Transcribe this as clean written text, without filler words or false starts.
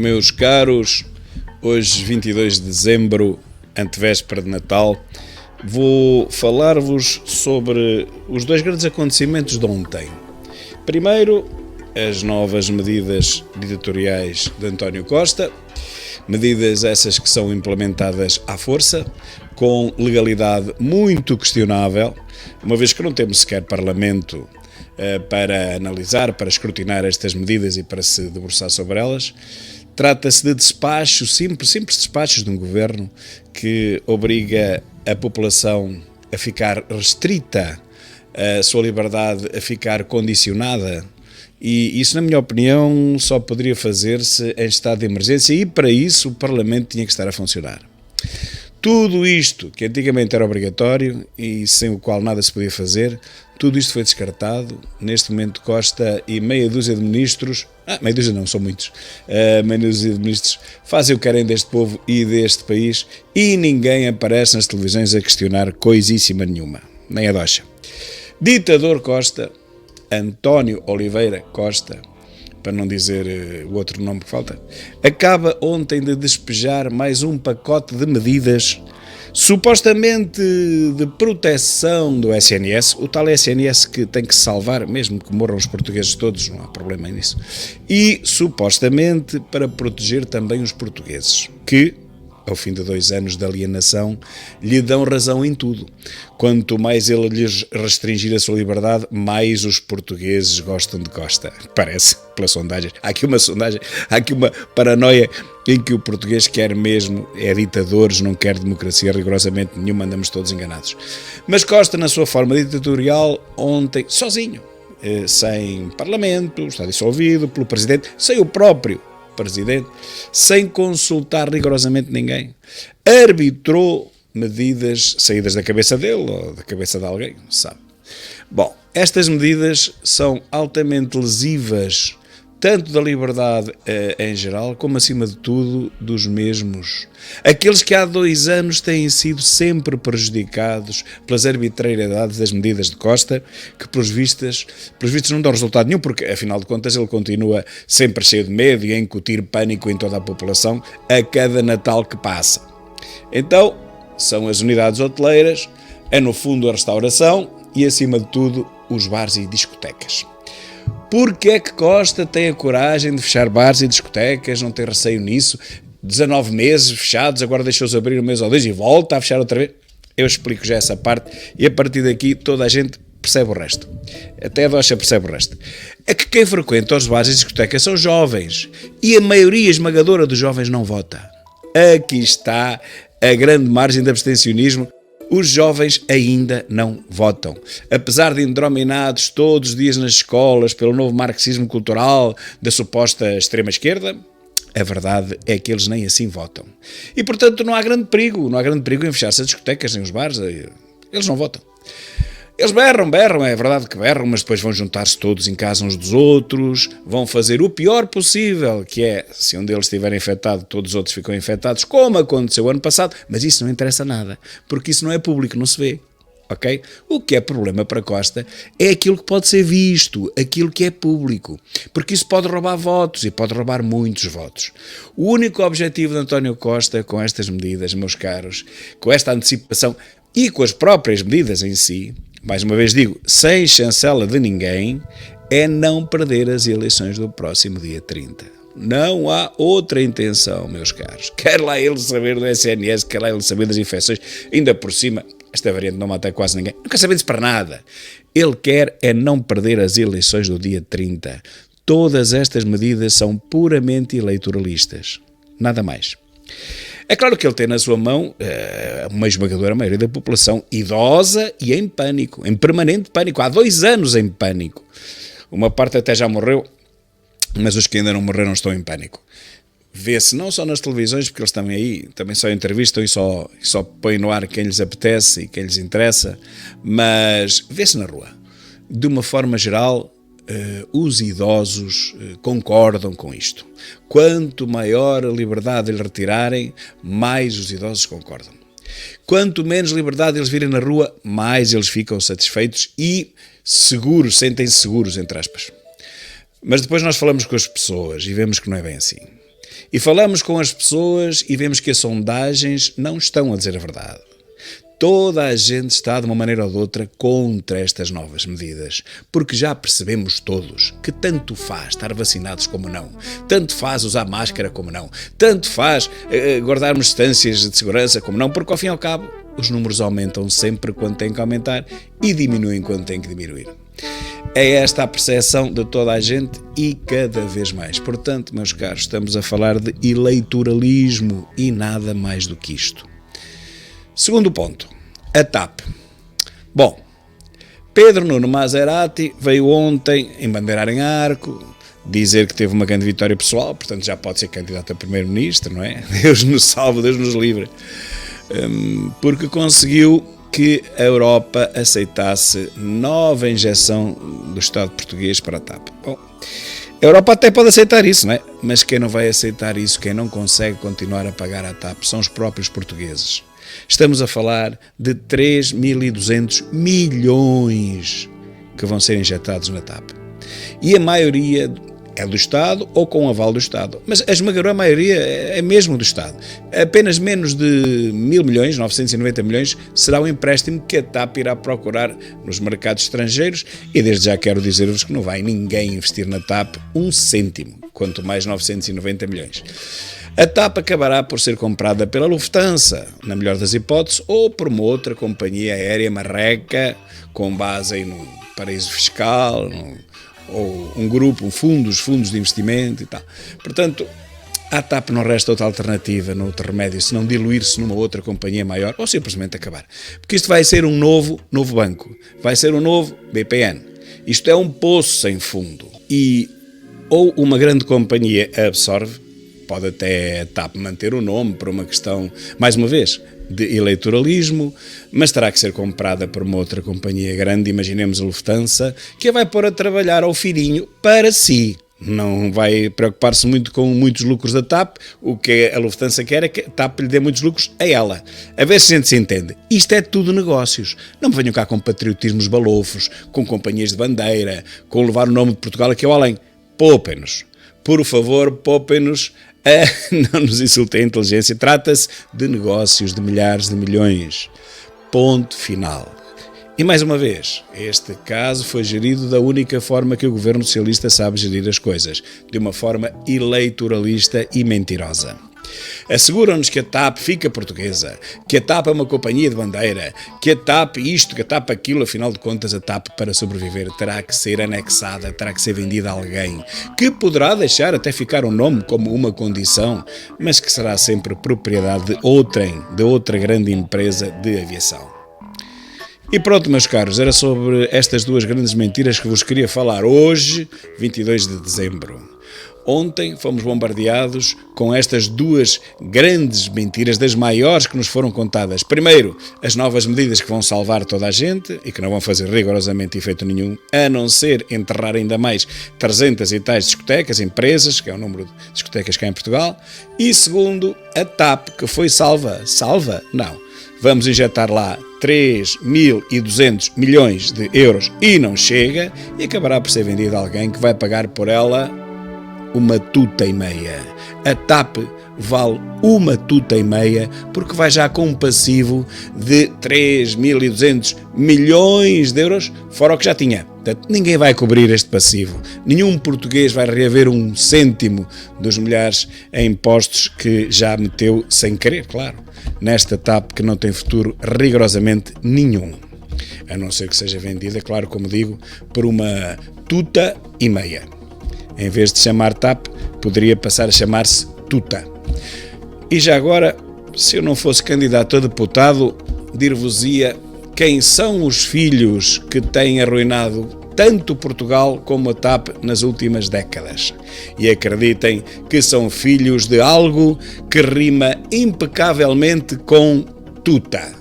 Meus caros, hoje 22 de dezembro, antevéspera de Natal, vou falar-vos sobre os dois grandes acontecimentos de ontem. Primeiro, as novas medidas ditatoriais de António Costa, medidas essas que são implementadas à força, com legalidade muito questionável, uma vez que não temos sequer Parlamento para analisar, para escrutinar estas medidas e para se debruçar sobre elas. Trata-se de despachos, simples despachos de um governo que obriga a população a ficar restrita, a sua liberdade a ficar condicionada, e isso, na minha opinião, só poderia fazer-se em estado de emergência, e para isso o Parlamento tinha que estar a funcionar. Tudo isto, que antigamente era obrigatório e sem o qual nada se podia fazer, tudo isto foi descartado. Neste momento Costa e meia dúzia de ministros, meia dúzia não, são muitos, meia dúzia de ministros fazem o que querem deste povo e deste país, e ninguém aparece nas televisões a questionar coisíssima nenhuma, nem a doxa. Ditador Costa, António Oliveira Costa, para não dizer o outro nome que falta, acaba ontem de despejar mais um pacote de medidas supostamente de proteção do SNS, o tal SNS que tem que se salvar, mesmo que morram os portugueses todos, não há problema nisso, e supostamente para proteger também os portugueses, que, ao fim de 2 anos de alienação, lhe dão razão em tudo. Quanto mais ele lhes restringir a sua liberdade, mais os portugueses gostam de Costa. Parece, pelas sondagens. Há aqui uma paranoia em que o português quer mesmo, é ditadores, não quer democracia rigorosamente nenhuma, andamos todos enganados. Mas Costa, na sua forma ditatorial, ontem, sozinho, sem Parlamento, está dissolvido pelo Presidente, sem o próprio Presidente, sem consultar rigorosamente ninguém, arbitrou medidas saídas da cabeça dele ou da cabeça de alguém, não se sabe. Bom, estas medidas são altamente lesivas tanto da liberdade em geral, como acima de tudo dos mesmos. Aqueles que há 2 anos têm sido sempre prejudicados pelas arbitrariedades das medidas de Costa, que pelos vistos não dão resultado nenhum, porque afinal de contas ele continua sempre cheio de medo e a incutir pânico em toda a população a cada Natal que passa. Então, são as unidades hoteleiras, é no fundo a restauração e acima de tudo os bares e discotecas. Porque é que Costa tem a coragem de fechar bares e discotecas, não tem receio nisso? 19 meses fechados, agora deixou-os abrir 1 mês ou 2 e volta a fechar outra vez? Eu explico já essa parte e a partir daqui toda a gente percebe o resto. Até a Doxa percebe o resto. É que quem frequenta os bares e discotecas são jovens e a maioria esmagadora dos jovens não vota. Aqui está a grande margem de abstencionismo. Os jovens ainda não votam. Apesar de indrominados todos os dias nas escolas pelo novo marxismo cultural da suposta extrema-esquerda, a verdade é que eles nem assim votam. E, portanto, não há grande perigo em fechar-se as discotecas nem os bares. Eles não votam. Eles berram, é verdade que berram, mas depois vão juntar-se todos em casa uns dos outros, vão fazer o pior possível, que é, se um deles estiver infectado, todos os outros ficam infectados, como aconteceu ano passado, mas isso não interessa nada, porque isso não é público, não se vê, ok? O que é problema para Costa é aquilo que pode ser visto, aquilo que é público, porque isso pode roubar votos, e pode roubar muitos votos. O único objetivo de António Costa com estas medidas, meus caros, com esta antecipação e com as próprias medidas em si, mais uma vez digo, sem chancela de ninguém, é não perder as eleições do próximo dia 30. Não há outra intenção, meus caros. Quer lá ele saber do SNS, quer lá ele saber das infecções, ainda por cima, esta variante não mata quase ninguém, não quer saber disso para nada. Ele quer é não perder as eleições do dia 30. Todas estas medidas são puramente eleitoralistas. Nada mais. É claro que ele tem na sua mão uma esmagadora maioria da população idosa e em pânico, em permanente pânico, há 2 anos em pânico. Uma parte até já morreu, mas os que ainda não morreram estão em pânico. Vê-se não só nas televisões, porque eles também só entrevistam e só põem no ar quem lhes apetece e quem lhes interessa, mas vê-se na rua. De uma forma geral, os idosos concordam com isto. Quanto maior a liberdade eles retirarem, mais os idosos concordam. Quanto menos liberdade eles virem na rua, mais eles ficam satisfeitos e seguros, sentem-se seguros, entre aspas. Mas depois nós falamos com as pessoas e vemos que não é bem assim. E falamos com as pessoas e vemos que as sondagens não estão a dizer a verdade. Toda a gente está, de uma maneira ou de outra, contra estas novas medidas, porque já percebemos todos que tanto faz estar vacinados como não, tanto faz usar máscara como não, tanto faz guardarmos distâncias de segurança como não, porque ao fim e ao cabo os números aumentam sempre quando têm que aumentar e diminuem quando têm que diminuir. É esta a percepção de toda a gente e cada vez mais. Portanto, meus caros, estamos a falar de eleitoralismo e nada mais do que isto. Segundo ponto, a TAP. Bom, Pedro Nuno Maserati veio ontem embandeirar em arco, dizer que teve uma grande vitória pessoal, portanto já pode ser candidato a primeiro-ministro, não é? Deus nos salve, Deus nos livre. Porque conseguiu que a Europa aceitasse nova injeção do Estado português para a TAP. Bom, a Europa até pode aceitar isso, não é? Mas quem não vai aceitar isso, quem não consegue continuar a pagar a TAP, são os próprios portugueses. Estamos a falar de 3.200 milhões que vão ser injetados na TAP. E a maioria é do Estado ou com o aval do Estado. Mas a esmagadora maioria é mesmo do Estado. Apenas menos de 1.000 milhões, 990 milhões, será o empréstimo que a TAP irá procurar nos mercados estrangeiros e desde já quero dizer-vos que não vai ninguém investir na TAP um cêntimo, quanto mais 990 milhões. A TAP acabará por ser comprada pela Lufthansa, na melhor das hipóteses, ou por uma outra companhia aérea marreca, com base aí no paraíso fiscal, ou um grupo, fundos de investimento e tal. Portanto, à TAP não resta outra alternativa, no outro remédio, senão diluir-se numa outra companhia maior, ou simplesmente acabar. Porque isto vai ser um novo banco, vai ser um novo BPN. Isto é um poço sem fundo. E ou uma grande companhia absorve, pode até a TAP manter o nome por uma questão, mais uma vez, de eleitoralismo, mas terá que ser comprada por uma outra companhia grande, imaginemos a Lufthansa, que a vai pôr a trabalhar ao filhinho para si. Não vai preocupar-se muito com muitos lucros da TAP, o que a Lufthansa quer é que a TAP lhe dê muitos lucros a ela. A ver se a gente se entende. Isto é tudo negócios. Não me venham cá com patriotismos balofos, com companhias de bandeira, com levar o nome de Portugal aqui ao além. Poupem-nos. Por favor, poupem-nos. Não nos insultem a inteligência, trata-se de negócios de milhares de milhões. Ponto final. E mais uma vez, este caso foi gerido da única forma que o governo socialista sabe gerir as coisas, de uma forma eleitoralista e mentirosa. Asseguram-nos que a TAP fica portuguesa, que a TAP é uma companhia de bandeira, que a TAP isto, que a TAP aquilo, afinal de contas a TAP para sobreviver terá que ser anexada, terá que ser vendida a alguém, que poderá deixar até ficar o nome como uma condição, mas que será sempre propriedade de outra grande empresa de aviação. E pronto, meus caros, era sobre estas duas grandes mentiras que vos queria falar hoje, 22 de dezembro. Ontem fomos bombardeados com estas duas grandes mentiras, das maiores que nos foram contadas. Primeiro, as novas medidas que vão salvar toda a gente e que não vão fazer rigorosamente efeito nenhum, a não ser enterrar ainda mais 300 e tais discotecas, empresas, que é o número de discotecas cá em Portugal. E segundo, a TAP, que foi salva. Salva? Não. Vamos injetar lá 3.200 milhões de euros e não chega, e acabará por ser vendida a alguém que vai pagar por ela uma tuta e meia. A TAP vale uma tuta e meia porque vai já com um passivo de 3.200 milhões de euros, fora o que já tinha. Portanto, ninguém vai cobrir este passivo. Nenhum português vai reaver um cêntimo dos milhares em impostos que já meteu sem querer, claro, nesta TAP que não tem futuro rigorosamente nenhum. A não ser que seja vendida, claro, como digo, por uma tuta e meia. Em vez de chamar TAP, poderia passar a chamar-se Tuta. E já agora, se eu não fosse candidato a deputado, dir-vos-ia quem são os filhos que têm arruinado tanto Portugal como a TAP nas últimas décadas. E acreditem que são filhos de algo que rima impecavelmente com Tuta.